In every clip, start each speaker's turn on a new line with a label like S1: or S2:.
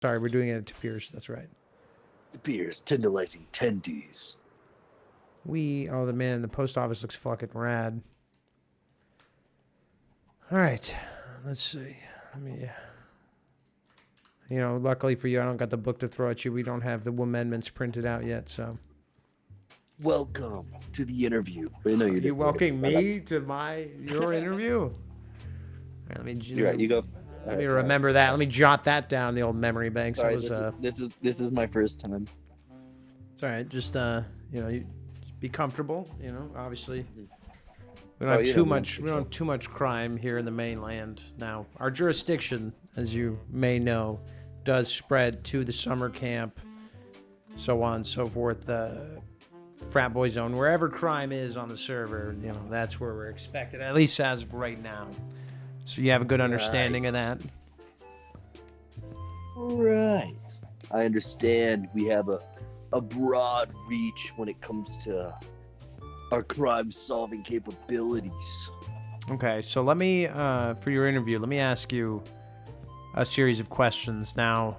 S1: Sorry, we're doing it at Pierce. That's right.
S2: Beers, tantalizing tendies.
S1: Oh, the post office looks fucking rad. All right, let's see. Let me, luckily for you, I don't got the book to throw at you. We don't have the amendments printed out yet, so.
S2: Welcome to the interview. I know
S1: You
S2: you're
S1: welcoming me to your interview? All right,
S2: You're right. You go.
S1: let me remember that. Let me jot that down. The old memory banks. That
S2: Sorry,
S1: was
S2: this is my first time.
S1: It's all right. Just you just be comfortable. Obviously. We
S2: Oh,
S1: don't have too
S2: man,
S1: much. We don't have too much crime here in the mainland now. Our jurisdiction, as you may know, does spread to the summer camp, so on and so forth. The frat boy zone, wherever crime is on the server, that's where we're expected. At least as of right now. So you have a good understanding of that.
S2: Right. I understand. We have a broad reach when it comes to our crime-solving capabilities.
S1: Okay, so let me, for your interview, let me ask you a series of questions. Now,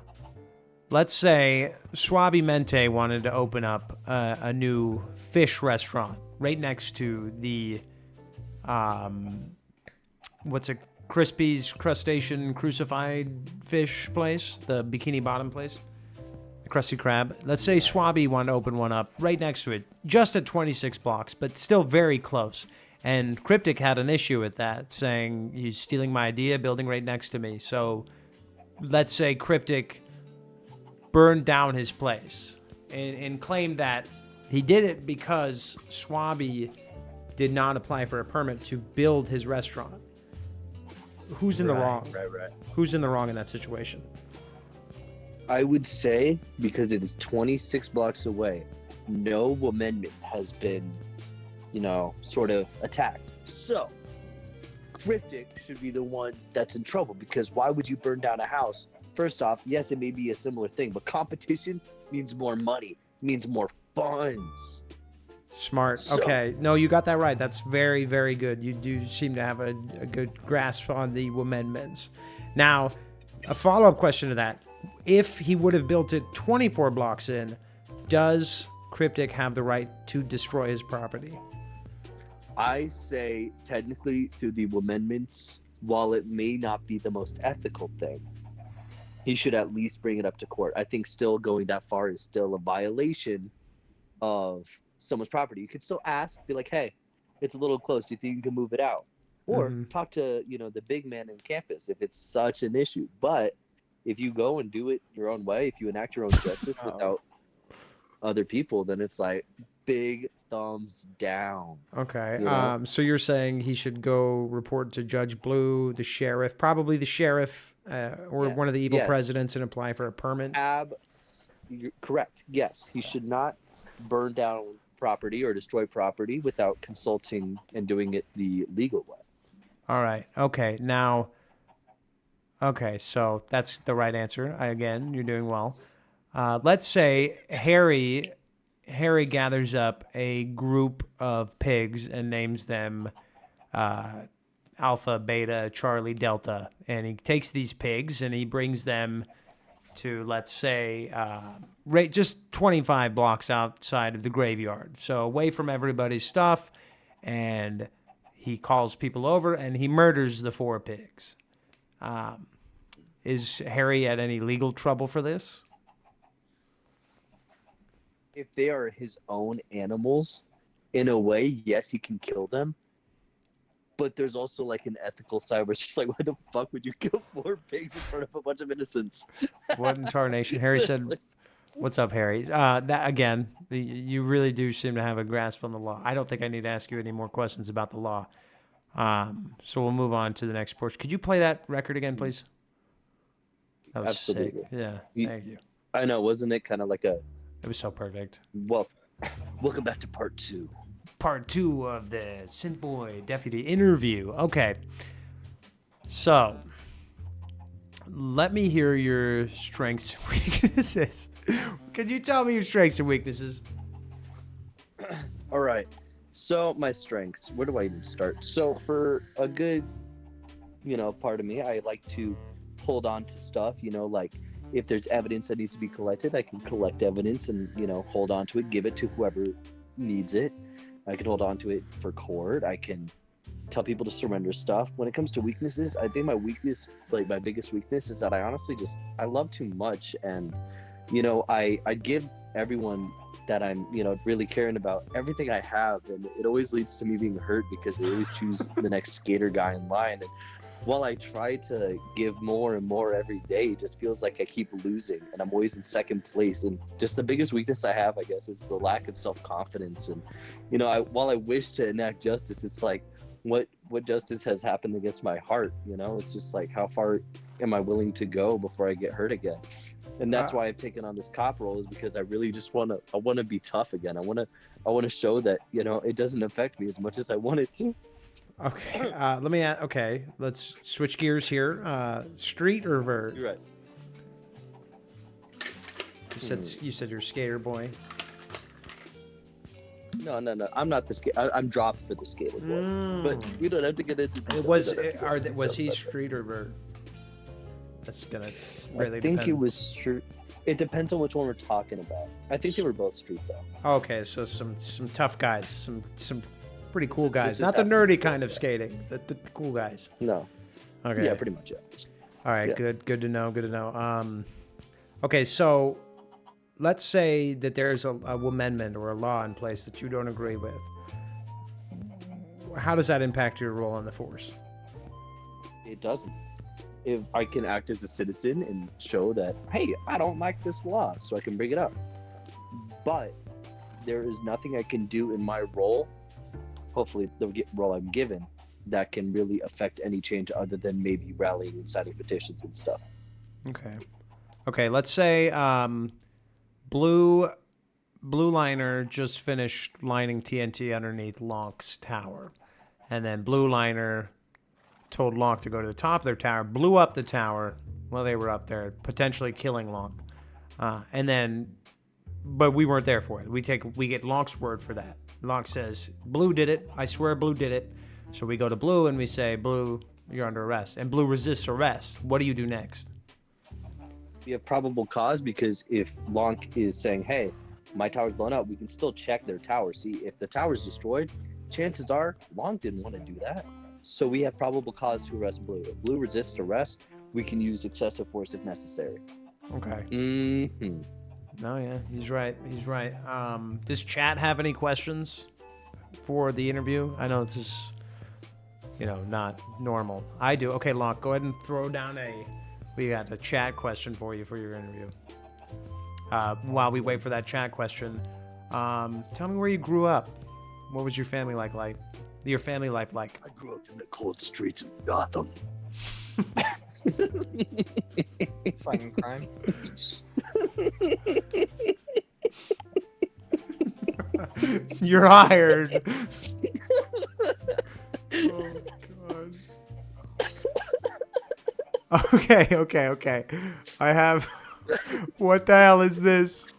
S1: let's say Swabi Mente wanted to open up a new fish restaurant right next to the, Crispy's Crustacean Crucified Fish place, the Bikini Bottom place, the Krusty Krab. Let's say Swabi wanted to open one up right next to it, just at 26 blocks, but still very close. And Cryptic had an issue with that, saying he's stealing my idea, building right next to me. So let's say Cryptic burned down his place and claimed that he did it because Swabi did not apply for a permit to build his restaurant. Who's in the wrong?
S2: Right.
S1: Who's in the wrong in that situation?
S2: I would say, because it is 26 blocks away, no amendment has been, sort of attacked. So, Cryptic should be the one that's in trouble, because why would you burn down a house? First off, yes, it may be a similar thing, but competition means more money, means more funds.
S1: Smart. Okay. No, you got that right. That's very, very good. You do seem to have a good grasp on the amendments. Now, a follow-up question to that. If he would have built it 24 blocks in, does Cryptic have the right to destroy his property?
S2: I say, technically, through the amendments, while it may not be the most ethical thing, he should at least bring it up to court. I think still going that far is still a violation of someone's property. You could still ask, be like, hey, it's a little close. Do you think you can move it out? Or talk to, the big man in campus if it's such an issue. But if you go and do it your own way, if you enact your own justice without other people, then it's like big thumbs down.
S1: Okay. So you're saying he should go report to Judge Blue, the sheriff, probably the sheriff, or one of the evil presidents, and apply for a permit?
S2: You're correct. Yes. He should not burn down property or destroy property without consulting and doing it the legal way.
S1: All right. Okay. Now, so that's the right answer. Again, you're doing well. Let's say Harry gathers up a group of pigs and names them Alpha, Beta, Charlie, Delta, and he takes these pigs and he brings them to, let's say, right just 25 blocks outside of the graveyard, so away from everybody's stuff, and he calls people over and he murders the 4 pigs. Is Harry at any legal trouble for this?
S2: If they are his own animals, in a way, yes, he can kill them. But there's also like an ethical side where it's just like, why the fuck would you kill 4 pigs in front of a bunch of innocents?
S1: What in tarnation? Harry said, what's up, Harry? That again, you really do seem to have a grasp on the law. I don't think I need to ask you any more questions about the law. So we'll move on to the next portion. Could you play that record again, please? That was
S2: Absolutely.
S1: Sick. Yeah, thank you.
S2: I know, wasn't it kind of like
S1: It was so perfect.
S2: Well, welcome back to part 2.
S1: Part 2 of the Synthboi deputy interview. Okay. So, let me hear your strengths and weaknesses. Can you tell me your strengths and weaknesses?
S2: All right. So, my strengths. Where do I even start? So, for a good, part of me, I like to hold on to stuff, like If there's evidence that needs to be collected, I can collect evidence and, hold on to it, give it to whoever needs it. I can hold on to it for court. I can tell people to surrender stuff. When it comes to weaknesses, I think my biggest weakness is that I love too much. And, I give everyone that I'm, really caring about everything I have. And it always leads to me being hurt because they always choose the next skater guy in line. And while I try to give more and more every day, it just feels like I keep losing and I'm always in second place. And just the biggest weakness I have, I guess, is the lack of self-confidence. And, while I wish to enact justice, it's like, what justice has happened against my heart? It's just like, how far am I willing to go before I get hurt again? And that's why I've taken on this cop role, is because I really just want to be tough again. I want to show that, it doesn't affect me as much as I want it to.
S1: Okay, let me ask. Okay, let's switch gears here. Street or vert?
S2: You're right.
S1: You said you're a skater boy.
S2: No. I'm not the skate. I'm dropped for the skater boy. But we don't have to get into.
S1: Was he street or vert? That's gonna really.
S2: I think
S1: depend.
S2: it was street. It depends on which one we're talking about. I think they were both street though.
S1: Okay, so some tough guys, some pretty cool guys.
S2: This
S1: Not the nerdy kind of skating, the cool guys.
S2: No.
S1: Okay.
S2: Yeah, pretty much. Yeah.
S1: All right.
S2: Yeah.
S1: Good to know. Okay, so let's say that there's a amendment or a law in place that you don't agree with. How does that impact your role on the force?
S2: It doesn't. If I can act as a citizen and show that, hey, I don't like this law, so I can bring it up. But there is nothing I can do in my role, hopefully the role I'm given, that can really affect any change other than maybe rallying and signing petitions and stuff.
S1: Okay. Let's say Blue Liner just finished lining TNT underneath Lonk's tower, and then Blue Liner told Lonk to go to the top of their tower, blew up the tower while they were up there, potentially killing Lonk. But we weren't there for it. We get Lonk's word for that. Lonk says, Blue did it. I swear Blue did it. So we go to Blue and we say, Blue, you're under arrest. And Blue resists arrest. What do you do next?
S2: We have probable cause, because if Lonk is saying, hey, my tower's blown up, we can still check their tower. See, if the tower's destroyed, chances are Lonk didn't want to do that. So we have probable cause to arrest Blue. If Blue resists arrest, we can use excessive force if necessary.
S1: Okay.
S2: Mm-hmm.
S1: No, yeah, he's right. Does chat have any questions for the interview? I know this is, not normal. I do. Okay, Lonk, go ahead and throw down we got a chat question for you for your interview. While we wait for that chat question, tell me where you grew up. What was your family life like? Your family life like?
S2: I grew up in the cold streets of Gotham.
S3: Fighting crime.
S1: You're hired. Oh god. Okay. I have. What the hell is this?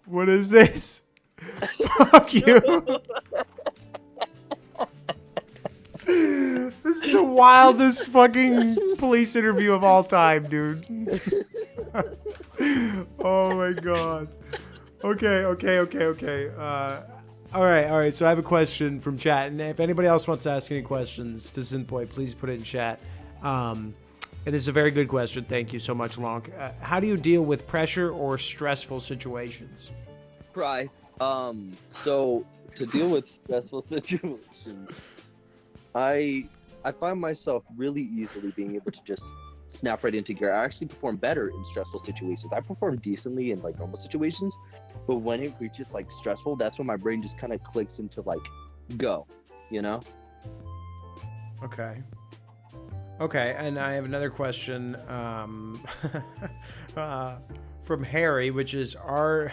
S1: What is this? Fuck you. This is the wildest fucking police interview of all time, dude. Oh my god. Okay. All right. So I have a question from chat, and if anybody else wants to ask any questions to Synthboi, please put it in chat. And this is a very good question. Thank you so much, Lonk. How do you deal with pressure or stressful situations?
S2: Cry. So to deal with stressful situations, I find myself really easily being able to just snap right into gear. I actually perform better in stressful situations. I perform decently in like normal situations, but when it reaches like stressful, that's when my brain just kind of clicks into like go,
S1: Okay, and I have another question from Harry, which is, are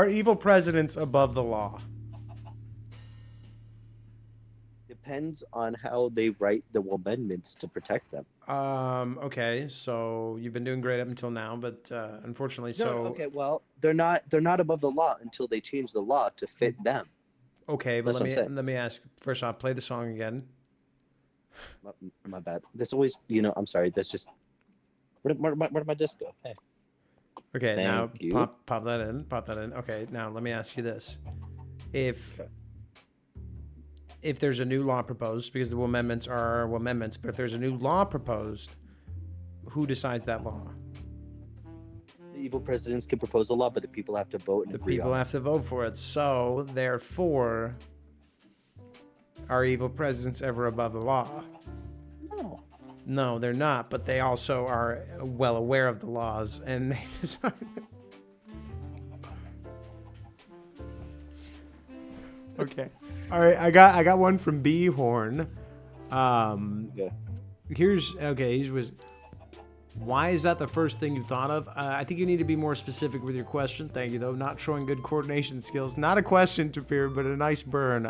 S1: evil presidents above the law?
S2: Depends on how they write the amendments to protect them.
S1: Okay, so you've been doing great up until now, but unfortunately,
S2: Okay, well, they're not above the law until they change the law to fit them.
S1: Okay, but let me ask first off, play the song again.
S2: My bad. That's always, I'm sorry. That's just Where did my disc go? Hey.
S1: Okay, now
S2: Thank you.
S1: pop that in. Pop that in. Okay, now let me ask you this: if there's a new law proposed, because the amendments are amendments, but if there's a new law proposed, who decides that law?
S2: The evil presidents can propose a law, but the people have to vote and
S1: The
S2: agree
S1: people
S2: on it.
S1: have to vote for it. So, therefore, are evil presidents ever above the law?
S2: No.
S1: No, they're not, but they also are well aware of the laws, and they decide. Okay. All right, I got one from B Horn.
S2: Yeah.
S1: Here's why is that the first thing you thought of? I think you need to be more specific with your question. Thank you, though. Not showing good coordination skills. Not a question, Tapir, but a nice burn.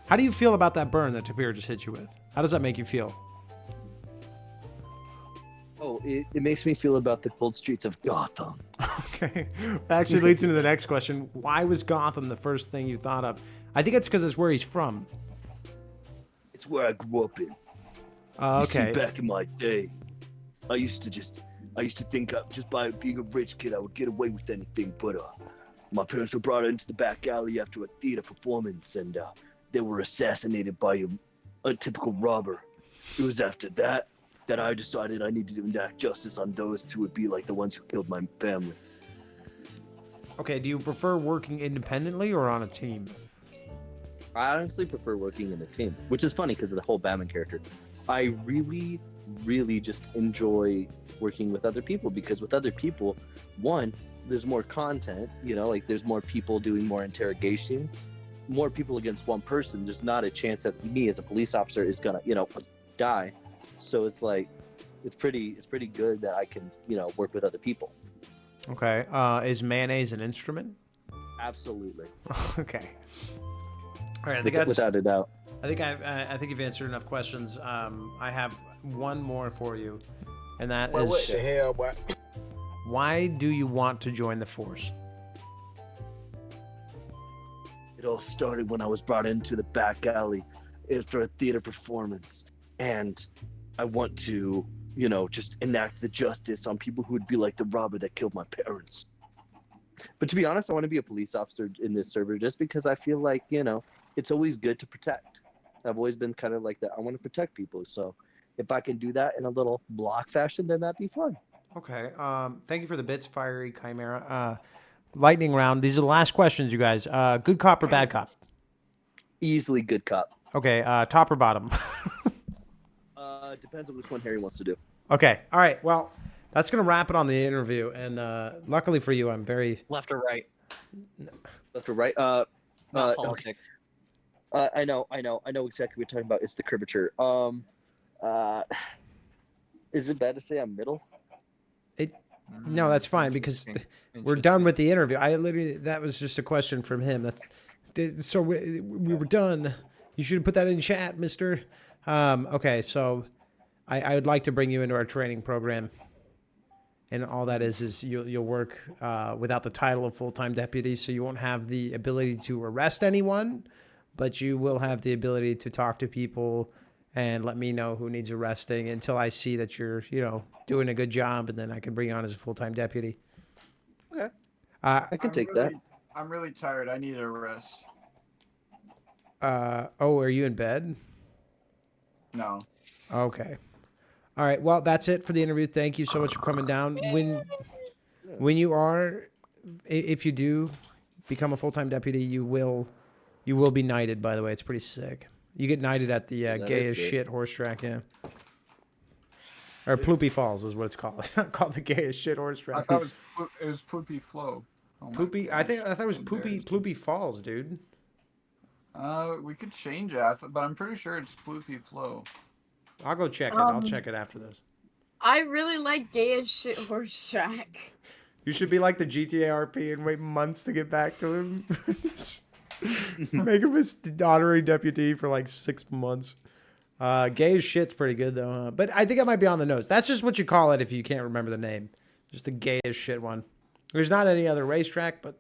S1: How do you feel about that burn that Tapir just hit you with? How does that make you feel?
S2: Oh, it makes me feel about the cold streets of Gotham.
S1: Okay. That actually leads into the next question. Why was Gotham the first thing you thought of? I think it's because it's where he's from.
S2: It's where I grew up in. You see,
S1: Okay.
S2: back in my day, I used to think just by being a rich kid, I would get away with anything. But my parents were brought into the back alley after a theater performance, and they were assassinated by a typical robber. It was after that I decided I needed to enact justice on those who would be like the ones who killed my family.
S1: Okay, do you prefer working independently or on a team?
S2: I honestly prefer working in a team, which is funny because of the whole Batman character. I really, really just enjoy working with other people because with other people, one, there's more content, like there's more people doing more interrogation, more people against one person. There's not a chance that me as a police officer is gonna, die. So it's like, it's pretty good that I can, work with other people.
S1: Okay. Is mayonnaise an instrument?
S2: Absolutely.
S1: Okay. All right. I think that's
S2: Without a doubt.
S1: I think you've answered enough questions. I have one more for you, and that is
S4: What the hell, boy?
S1: why do you want to join the force?
S2: It all started when I was brought into the back alley after a theater performance, and I want to, just enact the justice on people who would be like the robber that killed my parents. But to be honest, I want to be a police officer in this server just because I feel like, it's always good to protect. I've always been kind of like that. I want to protect people. So if I can do that in a little block fashion, then that'd be fun.
S1: Okay. Thank you for the bits, Fiery Chimera. Lightning round. These are the last questions, you guys. Good cop or bad cop?
S2: Easily good cop.
S1: Okay. Top or bottom?
S2: Depends on which one Harry wants to do.
S1: Okay. All right. Well, that's gonna wrap it on the interview. And luckily for you, I'm very
S3: Left or right?
S2: Left or right?
S3: Not
S2: Okay.
S3: politics.
S2: I know exactly what you're talking about. It's the curvature. Is it bad to say I'm middle?
S1: no. That's fine because we're done with the interview. That was just a question from him. So we were done. You should have put that in chat, Mister. Okay. So I would like to bring you into our training program. And all that is you'll work without the title of full-time deputy, so you won't have the ability to arrest anyone, but you will have the ability to talk to people and let me know who needs arresting until I see that you're, doing a good job, and then I can bring you on as a full-time deputy.
S2: Okay. I can take that.
S5: I'm really tired. I need a rest.
S1: Are you in bed?
S5: No.
S1: Okay. All right. Well, that's it for the interview. Thank you so much for coming down. When you are, if you do become a full-time deputy, you will be knighted. By the way, it's pretty sick. You get knighted at the gay as shit horse track, yeah. Or Ploopy Falls is what it's called. It's not called the gay as shit horse
S5: I
S1: track.
S5: thought it was Poopy Flow. Oh my
S1: Poopy. I
S5: gosh.
S1: thought it was Ploopy Falls, dude.
S5: We could change it, but I'm pretty sure it's Poopy Flow.
S1: I'll go check it. I'll check it after this.
S6: I really like gay as shit horse track.
S1: You should be like the GTA RP and wait months to get back to him. Just make him his honorary deputy for like 6 months. Gay as shit's pretty good though, huh? But I think it might be on the nose. That's just what you call it if you can't remember the name. Just the gay as shit one. There's not any other racetrack, but